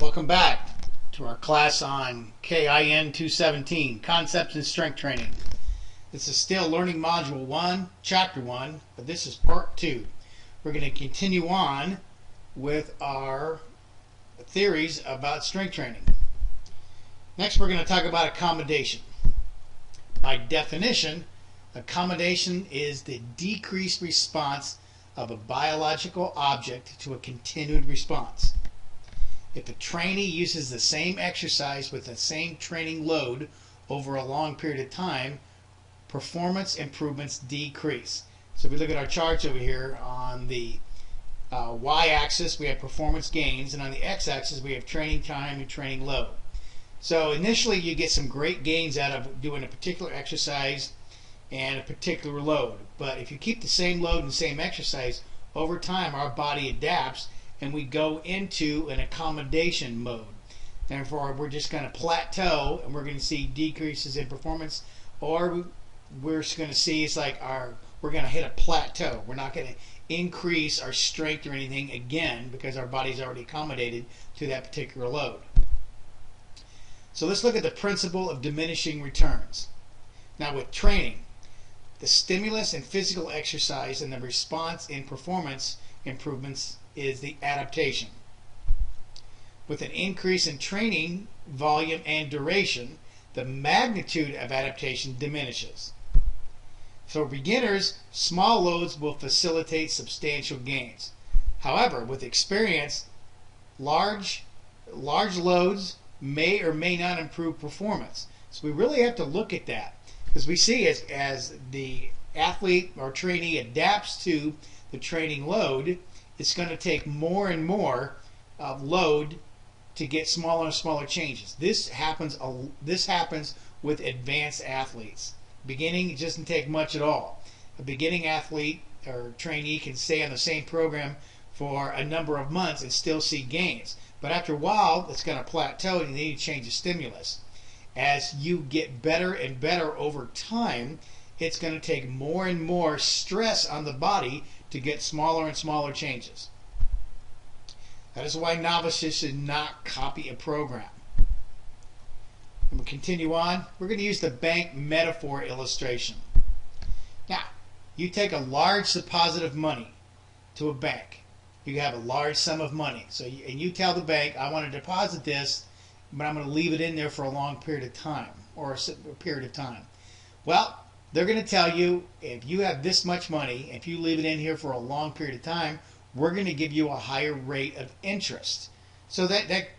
Welcome back to our class on KIN 217, Concepts in Strength Training. This is still Learning Module 1, Chapter 1, but this is Part 2. We're going to continue on with our theories about strength training. Next, we're going to talk about accommodation. By definition, accommodation is the decreased response of a biological object to a continued response. If a trainee uses the same exercise with the same training load over a long period of time, performance improvements decrease. So if we look at our charts over here, on the y-axis we have performance gains, and on the x-axis we have training time and training load. So initially you get some great gains out of doing a particular exercise and a particular load. But if you keep the same load and same exercise, over time our body adapts and we go into an accommodation mode. Therefore, we're just going to plateau and we're going to see decreases in performance, or we're just going to see it's like we're going to hit a plateau. We're not going to increase our strength or anything again because our body's already accommodated to that particular load. So let's look at the principle of diminishing returns. Now with training, the stimulus in physical exercise and the response in performance improvements is the adaptation. With an increase in training volume and duration, the magnitude of adaptation diminishes. For beginners, small loads will facilitate substantial gains. However, with experience, large loads may or may not improve performance. So we really have to look at that, because we see as the athlete or trainee adapts to the training load, it's going to take more and more load to get smaller and smaller changes. This happens with advanced athletes. Beginning, it doesn't take much at all. A beginning athlete or trainee can stay on the same program for a number of months and still see gains. But after a while, it's going to plateau and you need to change the stimulus. As you get better and better over time, it's going to take more and more stress on the body to get smaller and smaller changes. That is why novices should not copy a program. And we'll continue on. We're going to use the bank metaphor illustration. Now, you take a large deposit of money to a bank. You have a large sum of money. And you tell the bank, I want to deposit this, but I'm going to leave it in there for a long period of time, or a period of time. Well, they're going to tell you, if you have this much money, if you leave it in here for a long period of time, we're going to give you a higher rate of interest. So that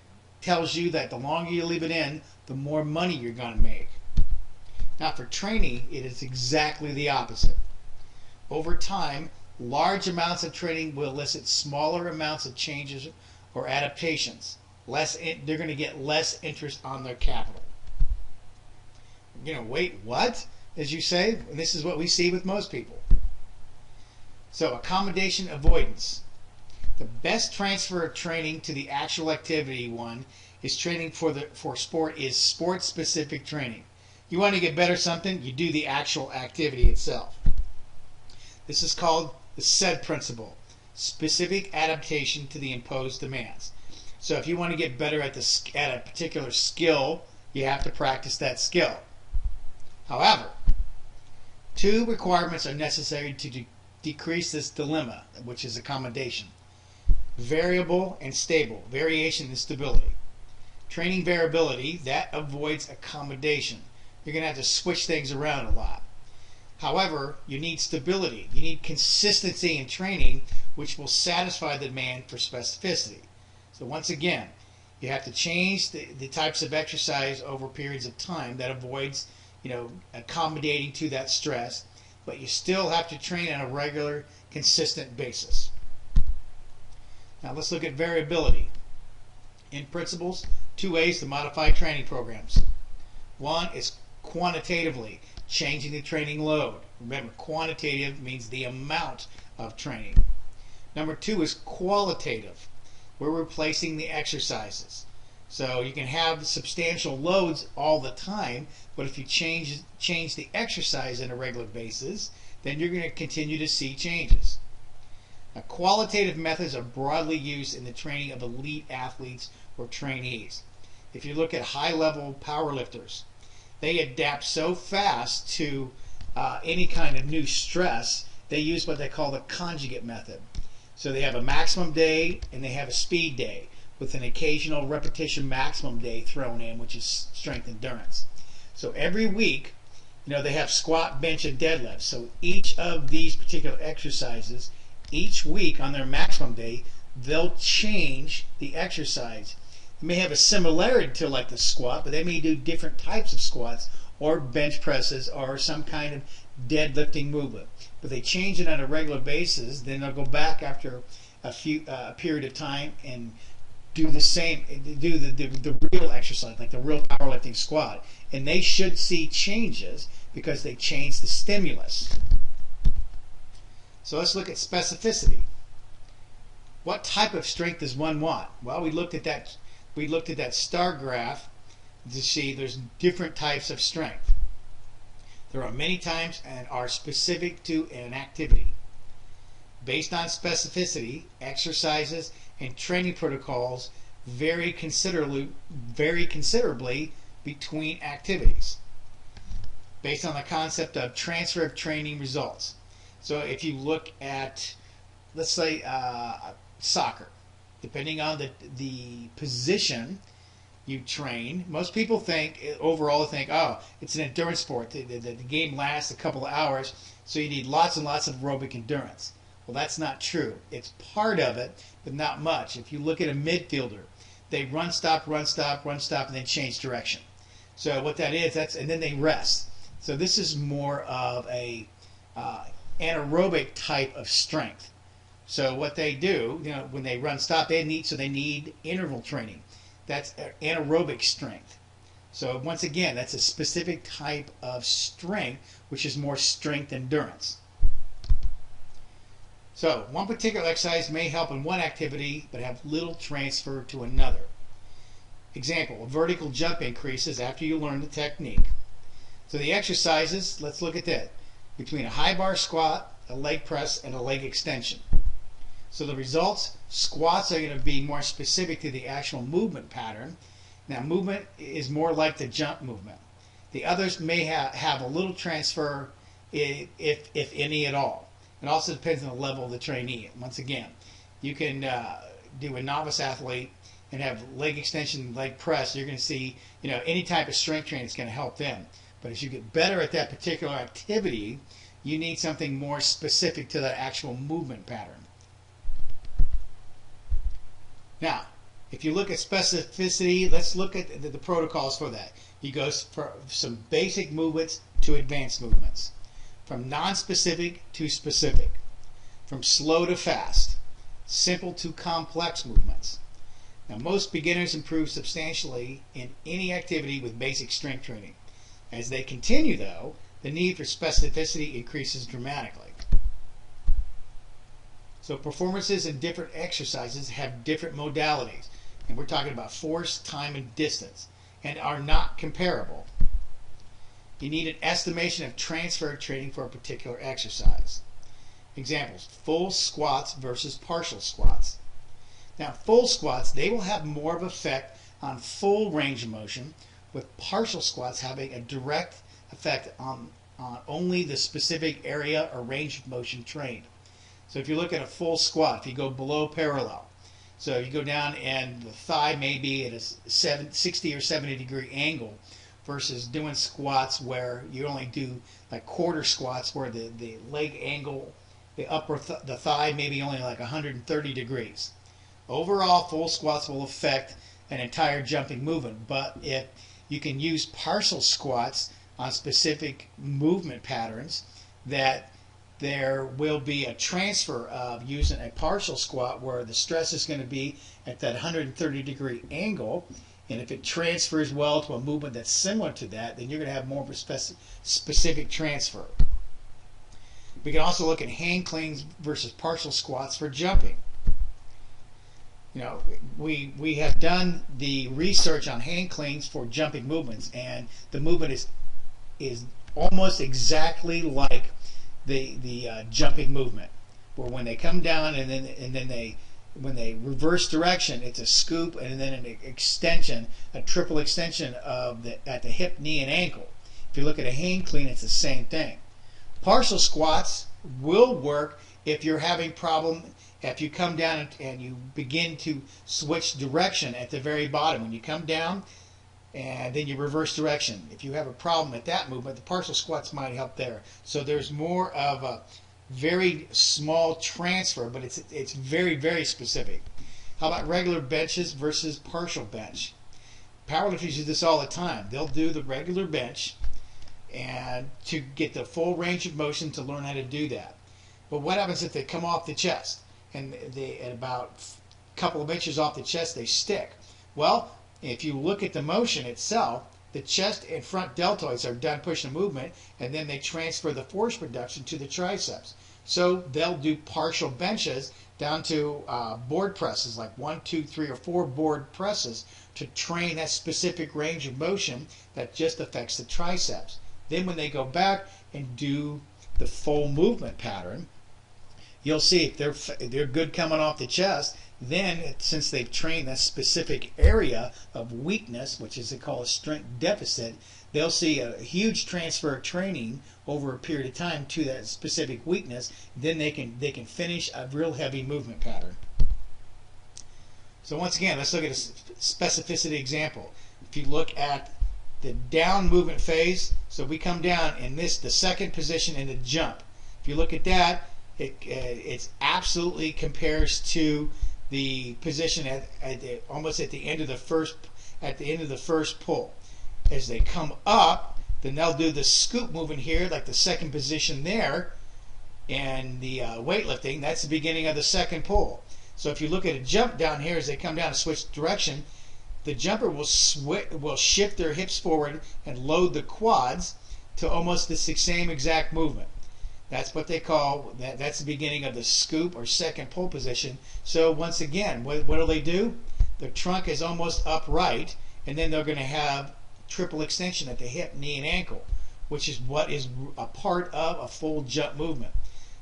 tells you that the longer you leave it in, the more money you're going to make. Now for training, it is exactly the opposite. Over time, large amounts of training will elicit smaller amounts of changes or adaptations. They're going to get less interest on their capital. Wait, what? As you say, and this is what we see with most people. So accommodation avoidance. The best transfer of training to the actual activity is training for sport is sport-specific training. You want to get better at something, you do the actual activity itself. This is called the SAID principle, specific adaptation to the imposed demands. So if you want to get better at a particular skill, you have to practice that skill. However, two requirements are necessary to decrease this dilemma, which is accommodation. Variable and stable, variation and stability. Training variability, that avoids accommodation. You're going to have to switch things around a lot. However, you need stability. You need consistency in training, which will satisfy the demand for specificity. So once again, you have to change the types of exercise over periods of time that avoids accommodating to that stress, but you still have to train on a regular, consistent basis. Now let's look at variability. In principles, two ways to modify training programs. One is quantitatively, changing the training load. Remember, quantitative means the amount of training. Number two is qualitative. We're replacing the exercises. So you can have substantial loads all the time, but if you change the exercise on a regular basis, then you're going to continue to see changes. Now, qualitative methods are broadly used in the training of elite athletes or trainees. If you look at high-level powerlifters, they adapt so fast to any kind of new stress, they use what they call the conjugate method. So they have a maximum day and they have a speed day with an occasional repetition maximum day thrown in, which is strength endurance. So every week, they have squat, bench, and deadlift. So each of these particular exercises, each week on their maximum day, they'll change the exercise. They may have a similarity to like the squat, but they may do different types of squats or bench presses or some kind of deadlifting movement. But they change it on a regular basis, then they'll go back after a period of time and do the same, do the real exercise, like the real powerlifting squat. And they should see changes because they change the stimulus. So let's look at specificity. What type of strength does one want? Well, we looked at that star graph to see there's different types of strength. There are many types and are specific to an activity. Based on specificity, exercises and training protocols vary considerably between activities. Based on the concept of transfer of training results. So if you look at, let's say, soccer, depending on the position you train, most people think, overall think, oh, it's an endurance sport. The game lasts a couple of hours, so you need lots and lots of aerobic endurance. Well, that's not true. It's part of it, but not much. If you look at a midfielder, they run, stop, run, stop, run, stop, and then change direction. So what that is, and then they rest. So this is more of a anaerobic type of strength. So what they do, when they run, stop, they need interval training. That's anaerobic strength. So once again, that's a specific type of strength, which is more strength endurance. So one particular exercise may help in one activity, but have little transfer to another. Example, a vertical jump increases after you learn the technique. So the exercises, let's look at that. Between a high bar squat, a leg press, and a leg extension. So the results, squats are going to be more specific to the actual movement pattern. Now movement is more like the jump movement. The others may have a little transfer, if any at all. It also depends on the level of the trainee. Once again, you can do a novice athlete and have leg extension, leg press. You're going to see, any type of strength training is going to help them. But as you get better at that particular activity, you need something more specific to the actual movement pattern. Now, if you look at specificity, let's look at the protocols for that. He goes from some basic movements to advanced movements. From non-specific to specific. From slow to fast. Simple to complex movements. Now, most beginners improve substantially in any activity with basic strength training. As they continue, though, the need for specificity increases dramatically. So performances in different exercises have different modalities. And we're talking about force, time, and distance, and are not comparable. You need an estimation of transfer training for a particular exercise. Examples, full squats versus partial squats. Now, full squats, they will have more of an effect on full range of motion, with partial squats having a direct effect on only the specific area or range of motion trained. So if you look at a full squat, if you go below parallel, so you go down and the thigh may be at a 60 or 70 degree angle, versus doing squats where you only do like quarter squats where the leg angle, the thigh may be only like 130 degrees. Overall, full squats will affect an entire jumping movement, but if you can use partial squats on specific movement patterns, that there will be a transfer of using a partial squat where the stress is going to be at that 130 degree angle, and if it transfers well to a movement that's similar to that, then you're going to have more of a specific transfer. We can also look at hand cleans versus partial squats for jumping. We have done the research on hand cleans for jumping movements, and the movement is almost exactly like the jumping movement. where when they come down and then when they reverse direction, it's a scoop and then an extension, a triple extension at the hip, knee, and ankle. If you look at a hang clean, it's the same thing. Partial squats will work if you're having problem. If you come down and you begin to switch direction at the very bottom, when you come down and then you reverse direction, if you have a problem at that movement, the partial squats might help there. So there's more of a very small transfer, but it's very, very specific. How about regular benches versus partial bench? Powerlifters do this all the time. They'll do the regular bench and to get the full range of motion to learn how to do that. But what happens if they come off the chest and at about a couple of inches off the chest they stick? Well, if you look at the motion itself, the chest and front deltoids are done pushing the movement, and then they transfer the force production to the triceps. So they'll do partial benches down to board presses, like 1, 2, 3, or 4 board presses, to train that specific range of motion that just affects the triceps. Then when they go back and do the full movement pattern, you'll see if they're good coming off the chest. Then, since they've trained that specific area of weakness, which is called a strength deficit, they'll see a huge transfer of training over a period of time to that specific weakness. Then they can finish a real heavy movement pattern. So once again, let's look at a specificity example. If you look at the down movement phase, so we come down in the second position in the jump. If you look at that, it's absolutely compares to the position almost at the end of the first pull. As they come up, then they'll do the scoop movement here, like the second position there, and the weightlifting. That's the beginning of the second pull. So if you look at a jump down here, as they come down and switch direction, the jumper will shift their hips forward and load the quads to almost the same exact movement. That's what they call, that's the beginning of the scoop or second pull position. So once again, what do? The trunk is almost upright, and then they're going to have triple extension at the hip, knee, and ankle, which is what is a part of a full jump movement.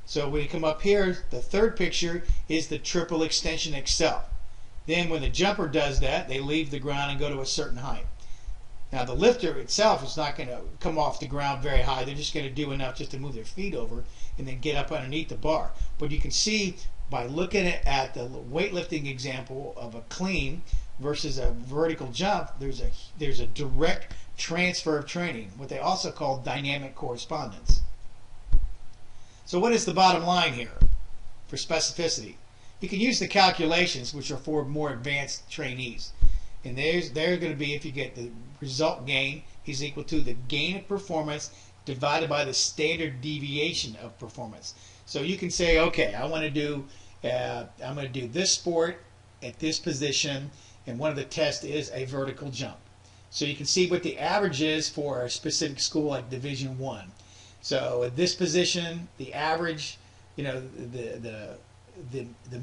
So when you come up here, the third picture is the triple extension itself. Then when the jumper does that, they leave the ground and go to a certain height. Now the lifter itself is not going to come off the ground very high. They're just going to do enough just to move their feet over and then get up underneath the bar. But you can see by looking at the weightlifting example of a clean versus a vertical jump, there's a direct transfer of training, what they also call dynamic correspondence. So what is the bottom line here for specificity? You can use the calculations, which are for more advanced trainees. And they're going to be, if you get the result gain is equal to the gain of performance divided by the standard deviation of performance. So you can say, okay, I'm going to do this sport at this position, and one of the tests is a vertical jump. So you can see what the average is for a specific school like Division I. So at this position, the average, the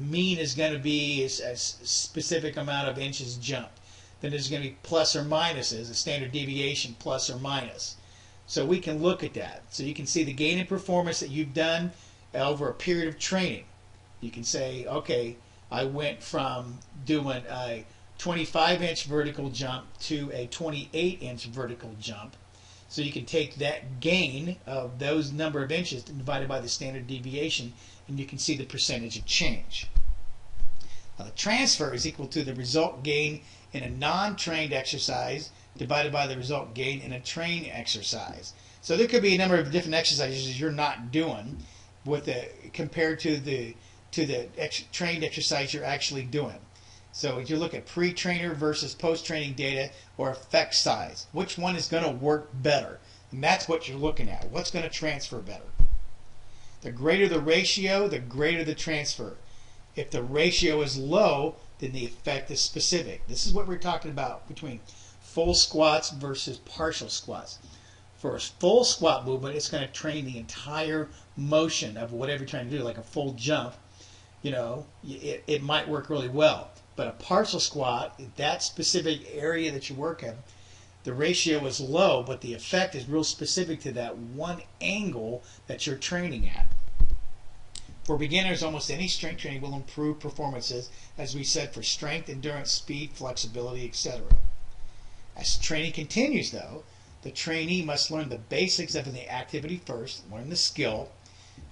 mean is going to be a specific amount of inches jumped. Then there's going to be plus or minuses, a standard deviation plus or minus. So we can look at that. So you can see the gain in performance that you've done over a period of training. You can say, okay, I went from doing a 25-inch vertical jump to a 28-inch vertical jump. So you can take that gain of those number of inches divided by the standard deviation, and you can see the percentage of change. Now the transfer is equal to the result gain in a non-trained exercise divided by the result gain in a trained exercise. So there could be a number of different exercises you're not doing compared to the trained exercise you're actually doing. So if you look at pre-trainer versus post-training data or effect size, which one is going to work better? And that's what you're looking at. What's going to transfer better? The greater the ratio, the greater the transfer. If the ratio is low, then the effect is specific. This is what we're talking about between full squats versus partial squats. For a full squat movement, it's going to train the entire motion of whatever you're trying to do, like a full jump. It might work really well. But a partial squat, that specific area that you work in, the ratio is low, but the effect is real specific to that one angle that you're training at. For beginners, almost any strength training will improve performances, as we said, for strength, endurance, speed, flexibility, etc. As training continues, though, the trainee must learn the basics of the activity first, learn the skill,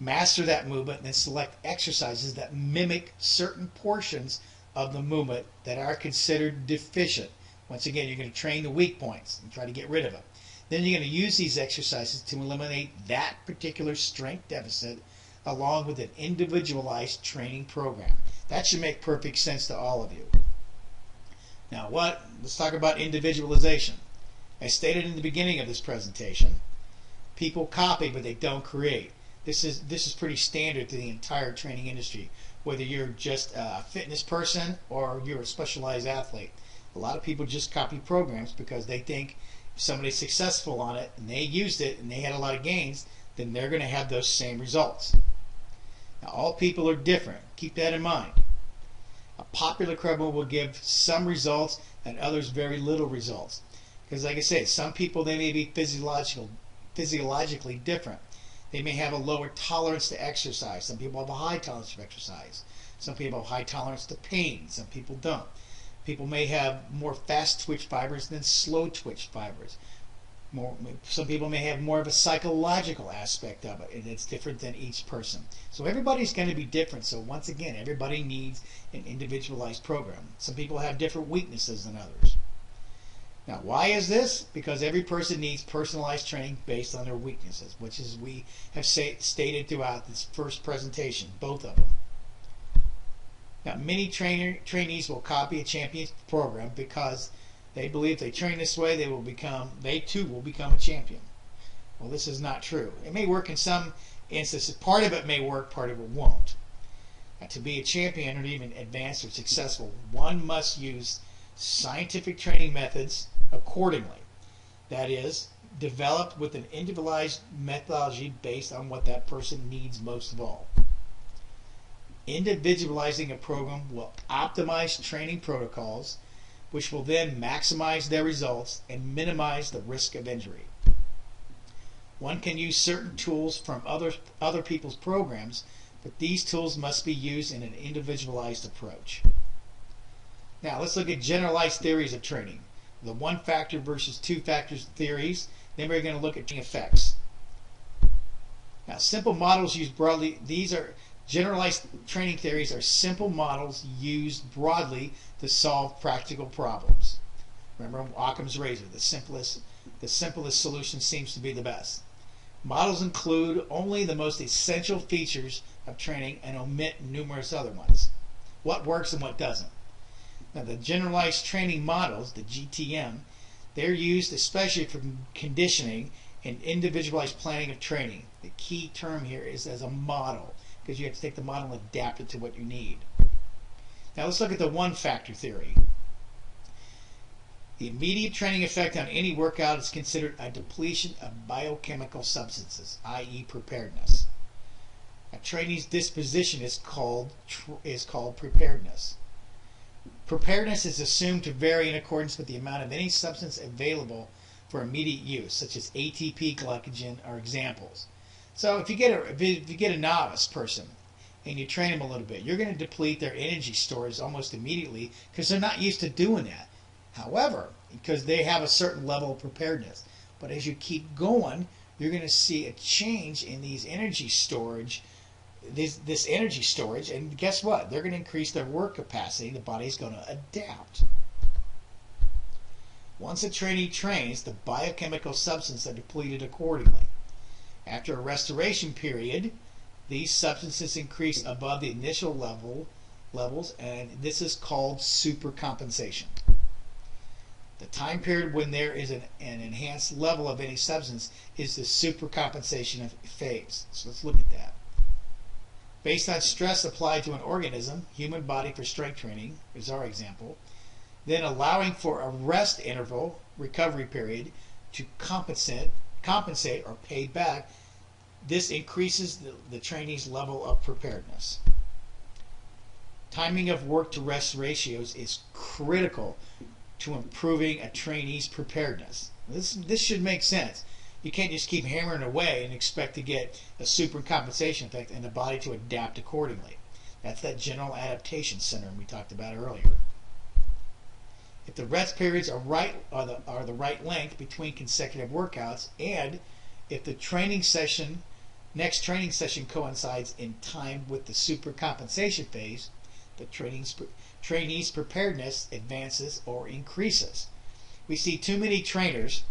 master that movement, and then select exercises that mimic certain portions of the movement that are considered deficient. Once again, you're going to train the weak points and try to get rid of them. Then you're going to use these exercises to eliminate that particular strength deficit along with an individualized training program. That should make perfect sense to all of you. Now let's talk about individualization. As stated in the beginning of this presentation, people copy but they don't create. This is pretty standard to the entire training industry, whether you're just a fitness person or you're a specialized athlete. A lot of people just copy programs because they think if somebody's successful on it and they used it and they had a lot of gains, then they're going to have those same results. Now, all people are different. Keep that in mind. A popular program will give some results and others very little results. Because like I said, some people, they may be physiologically different. They may have a lower tolerance to exercise. Some people have a high tolerance for exercise. Some people have high tolerance to pain. Some people don't. People may have more fast twitch fibers than slow twitch fibers. Some people may have more of a psychological aspect of it, and it's different than each person. So everybody's going to be different. So once again, everybody needs an individualized program. Some people have different weaknesses than others. Now, why is this? Because every person needs personalized training based on their weaknesses, which is we have stated throughout this first presentation, both of them. Now, many trainees will copy a champion's program because they believe if they train this way, they too will become a champion. Well, this is not true. It may work in some instances. Part of it may work, part of it won't. Now, to be a champion or even advanced or successful, one must use scientific training methods accordingly. That is, developed with an individualized methodology based on what that person needs most of all. Individualizing a program will optimize training protocols, which will then maximize their results and minimize the risk of injury. One can use certain tools from other people's programs, but these tools must be used in an individualized approach. Now let's look at generalized theories of training. The one factor versus two factors theories. Then we're going to look at training effects. Now, simple models used broadly. These are generalized training theories are simple models used broadly to solve practical problems. Remember Occam's razor, the simplest solution seems to be the best. Models include only the most essential features of training and omit numerous other ones. What works and what doesn't. Now, the generalized training models, the GTM, they're used especially for conditioning and individualized planning of training. The key term here is as a model, because you have to take the model and adapt it to what you need. Now let's look at the one factor theory. The immediate training effect on any workout is considered a depletion of biochemical substances, i.e. preparedness. A trainee's disposition is called preparedness. Preparedness is assumed to vary in accordance with the amount of any substance available for immediate use, such as ATP, glycogen are examples. So if you get a novice person and you train them a little bit, you're going to deplete their energy stores almost immediately because they're not used to doing that. However, because they have a certain level of preparedness. But as you keep going, you're going to see a change in these energy storage, this energy storage, and guess what? They're going to increase their work capacity. The body's going to adapt. Once a trainee trains, the biochemical substances are depleted accordingly. After a restoration period, these substances increase above the initial levels, and this is called supercompensation. The time period when there is an enhanced level of any substance is the supercompensation phase. So let's look at that. Based on stress applied to an organism, human body for strength training is our example, then allowing for a rest interval, recovery period, to compensate or pay back, this increases the trainee's level of preparedness. Timing of work to rest ratios is critical to improving a trainee's preparedness. This should make sense. You can't just keep hammering away and expect to get a supercompensation effect and the body to adapt accordingly. That's that general adaptation syndrome we talked about earlier. If the rest periods are the right length between consecutive workouts, and if the next training session coincides in time with the supercompensation phase, the trainee's preparedness advances or increases. We see too many trainers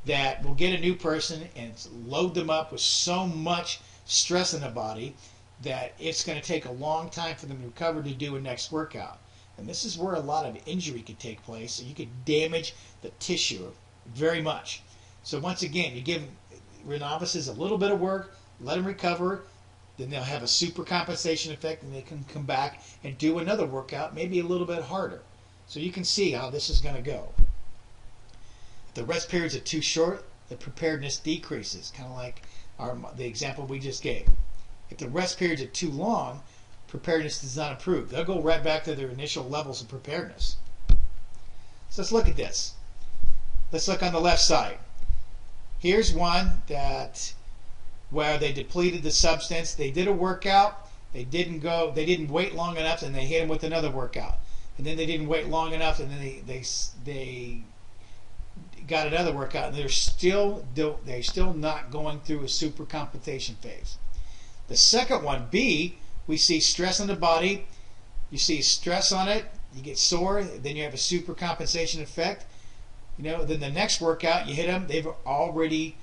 that will get a new person and load them up with so much stress in the body that it's going to take a long time for them to recover to do a next workout. And this is where a lot of injury could take place. So you could damage the tissue very much. So once again, you give novices a little bit of work, let them recover, then they'll have a supercompensation effect and they can come back and do another workout, maybe a little bit harder. So you can see how this is going to go. If the rest periods are too short, the preparedness decreases, kind of like the example we just gave. If the rest periods are too long, preparedness does not improve. They'll go right back to their initial levels of preparedness. So let's look at this. Let's look on the left side. Here's one where they depleted the substance. They did a workout. They didn't wait long enough, and they hit them with another workout. And then they didn't wait long enough, and then they got another workout, and they're still not going through a supercompensation phase. The second one, B, we see stress on the body. You see stress on it. You get sore. Then you have a supercompensation effect. Then the next workout, you hit them. They've already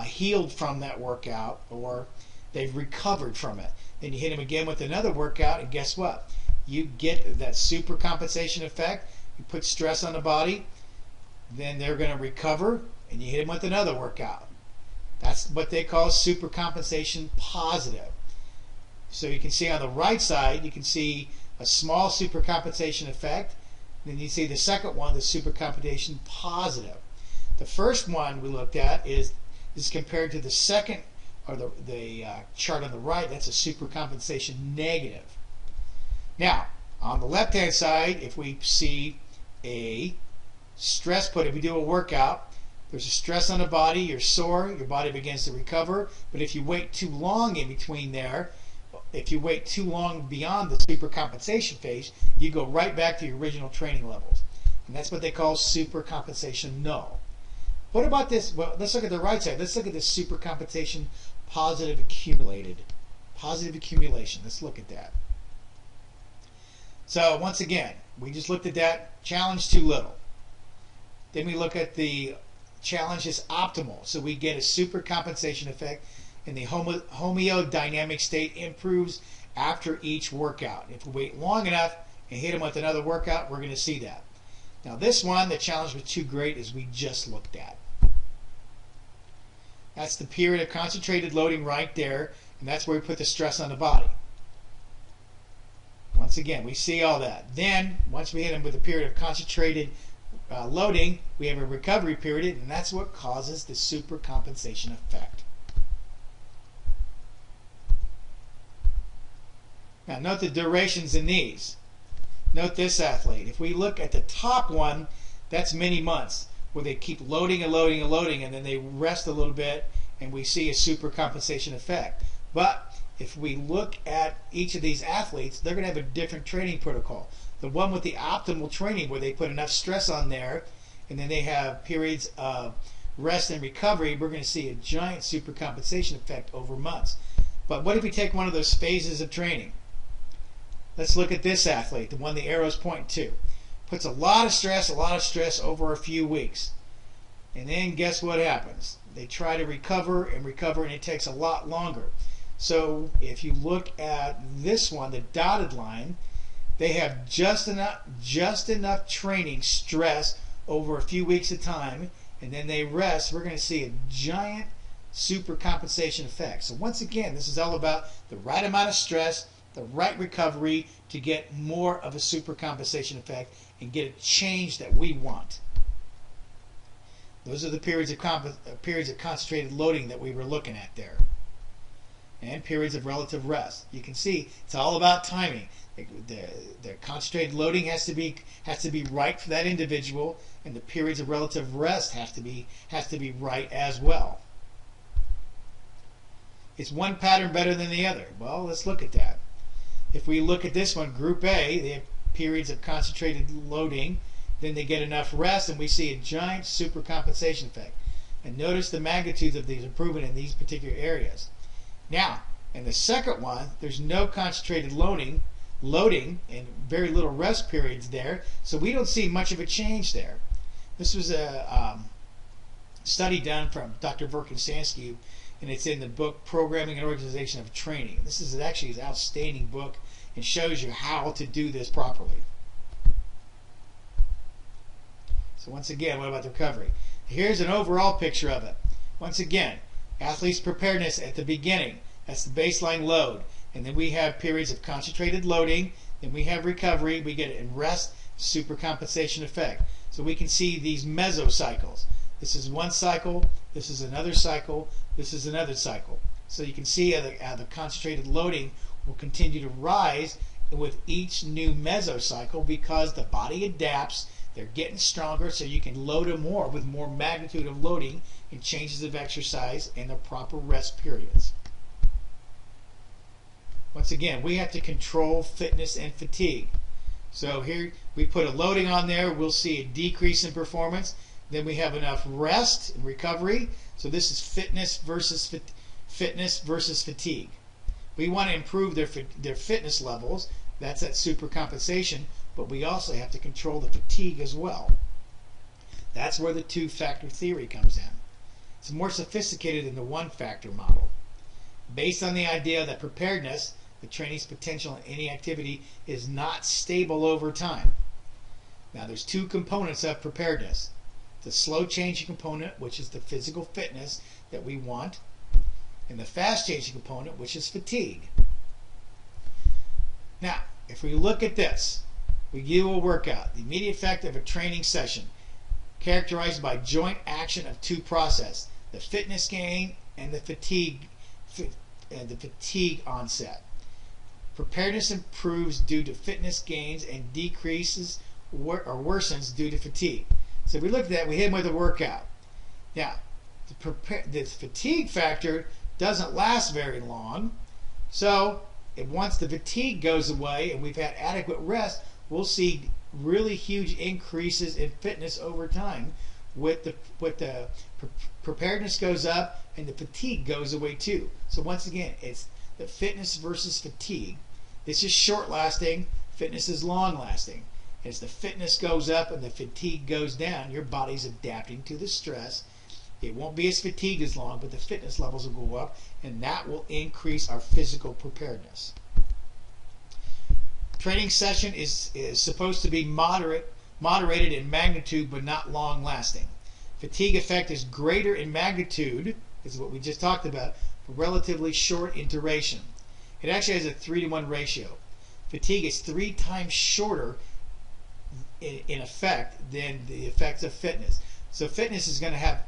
healed from that workout, or they've recovered from it. Then you hit them again with another workout, and guess what? You get that supercompensation effect. You put stress on the body. Then they're going to recover, and you hit them with another workout. That's what they call supercompensation positive. So you can see on the right side, you can see a small supercompensation effect. Then you see the second one, the supercompensation positive. The first one we looked at is compared to the second, or the chart on the right. That's a supercompensation negative. Now, on the left-hand side, if we see a stress if we do a workout, there's a stress on the body, you're sore, your body begins to recover. But if you wait too long in between there, if you wait too long beyond the supercompensation phase, you go right back to your original training levels. And that's what they call supercompensation null. What about this? Well, let's look at the right side. Let's look at the supercompensation positive accumulated. Positive accumulation. Let's look at that. So once again, we just looked at that. Challenge too little. Then we look at the challenge is optimal. So we get a supercompensation effect, and the homeodynamic state improves after each workout. If we wait long enough and hit them with another workout, we're going to see that. Now this one, the challenge was too great, as we just looked at. That's the period of concentrated loading right there, and that's where we put the stress on the body. Once again, we see all that. Then, once we hit them with a period of concentrated loading, we have a recovery period, and that's what causes the supercompensation effect. Now note the durations in these. Note this athlete. If we look at the top one, that's many months, where they keep loading and loading and loading, and then they rest a little bit, and we see a supercompensation effect. But if we look at each of these athletes, they're going to have a different training protocol. The one with the optimal training, where they put enough stress on there, and then they have periods of rest and recovery, we're going to see a giant supercompensation effect over months. But what if we take one of those phases of training? Let's look at this athlete, the one the arrows point to. Puts a lot of stress over a few weeks. And then guess what happens? They try to recover, and it takes a lot longer. So if you look at this one, the dotted line, they have just enough training stress over a few weeks at a time, and then they rest. We're going to see a giant supercompensation effect. So once again, this is all about the right amount of stress, the right recovery to get more of a supercompensation effect and get a change that we want. Those are the periods of concentrated loading that we were looking at there. And periods of relative rest. You can see it's all about timing. The concentrated loading has to be right for that individual, and the periods of relative rest have to be right as well. Is one pattern better than the other? Well, let's look at that. If we look at this one, Group A, they have periods of concentrated loading, then they get enough rest, and we see a giant supercompensation effect. And notice the magnitudes of these improvement in these particular areas. Now, in the second one, there's no concentrated loading and very little rest periods there, so we don't see much of a change there. This was a study done from Dr. Verkonstansky, and it's in the book Programming and Organization of Training. This is actually an outstanding book and shows you how to do this properly. So once again, what about the recovery? Here's an overall picture of it. Once again, athletes' preparedness at the beginning. That's the baseline load. And then we have periods of concentrated loading. Then we have recovery. We get it in rest, supercompensation effect. So we can see these mesocycles. This is one cycle. This is another cycle. This is another cycle. So you can see how the concentrated loading will continue to rise with each new mesocycle because the body adapts. They're getting stronger, so you can load them more with more magnitude of loading and changes of exercise and the proper rest periods. Once again, we have to control fitness and fatigue. So here we put a loading on there, we'll see a decrease in performance. Then we have enough rest and recovery. So this is fitness versus fatigue. We want to improve their fitness levels. That's that supercompensation. But we also have to control the fatigue as well. That's where the two-factor theory comes in. It's more sophisticated than the one-factor model. Based on the idea that preparedness, the trainee's potential in any activity, is not stable over time. Now there's two components of preparedness. The slow changing component, which is the physical fitness that we want, and the fast changing component, which is fatigue. Now, if we look at this, we give a workout, the immediate effect of a training session, characterized by joint action of two processes, the fitness gain and the fatigue onset. Preparedness improves due to fitness gains and decreases or worsens due to fatigue. So if we look at that, we hit them with a workout. Now, the fatigue factor doesn't last very long, so once the fatigue goes away and we've had adequate rest, we'll see really huge increases in fitness over time. With the preparedness goes up and the fatigue goes away too. So once again, it's the fitness versus fatigue. This is short lasting, fitness is long lasting. As the fitness goes up and the fatigue goes down, your body's adapting to the stress. It won't be as fatigued as long, but the fitness levels will go up, and that will increase our physical preparedness. Training session is supposed to be moderated in magnitude, but not long lasting. Fatigue effect is greater in magnitude, is what we just talked about, but relatively short in duration. It actually has a 3-to-1 ratio. Fatigue is 3 times shorter in effect than the effects of fitness. So fitness is going to have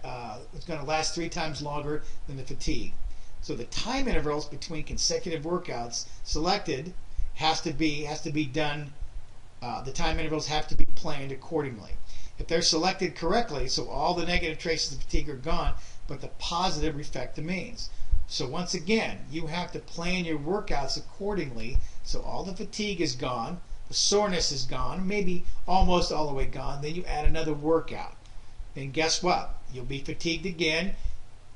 it's going to last 3 times longer than the fatigue. So the time intervals between consecutive workouts selected has to be done. The time intervals have to be planned accordingly. If they're selected correctly, so all the negative traces of fatigue are gone, but the positive reflect the means. So once again, you have to plan your workouts accordingly, so all the fatigue is gone, the soreness is gone, maybe almost all the way gone. Then you add another workout. Then guess what? You'll be fatigued again.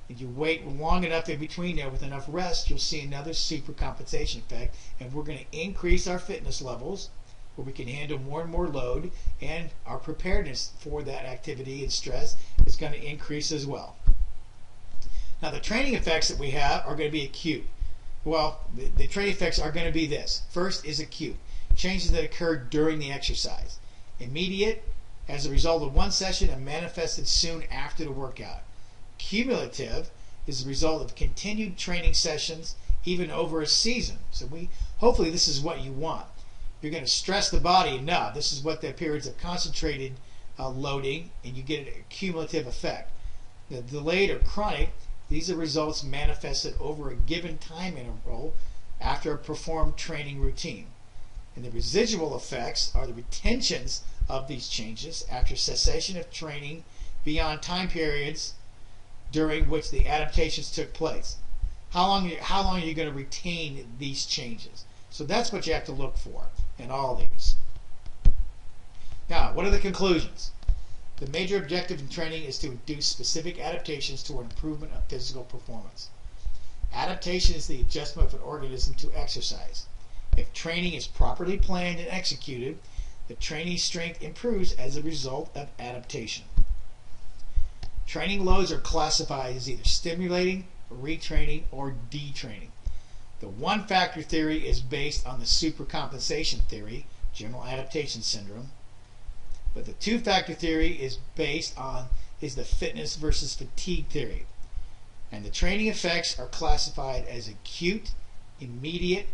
If you wait long enough in between there with enough rest, you'll see another supercompensation effect, and we're going to increase our fitness levels where we can handle more and more load, and our preparedness for that activity and stress is going to increase as well. Now the training effects that we have are going to be acute. Well, the training effects are going to be this. First is acute. Changes that occur during the exercise. Immediate, as a result of one session, and manifested soon after the workout. Cumulative is the result of continued training sessions, even over a season. So hopefully this is what you want. You're going to stress the body enough. This is what the periods of concentrated loading, and you get a cumulative effect. The delayed or chronic, these are results manifested over a given time interval after a performed training routine. And the residual effects are the retentions of these changes after cessation of training beyond time periods during which the adaptations took place. How long are you going to retain these changes? So that's what you have to look for in all these. Now, what are the conclusions? The major objective in training is to induce specific adaptations toward improvement of physical performance. Adaptation is the adjustment of an organism to exercise. If training is properly planned and executed, the trainee's strength improves as a result of adaptation. Training loads are classified as either stimulating, retraining, or detraining. The one-factor theory is based on the supercompensation theory, general adaptation syndrome. But the two-factor theory is the fitness versus fatigue theory. And the training effects are classified as acute, immediate,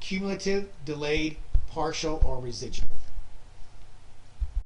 cumulative, delayed, partial, or residual.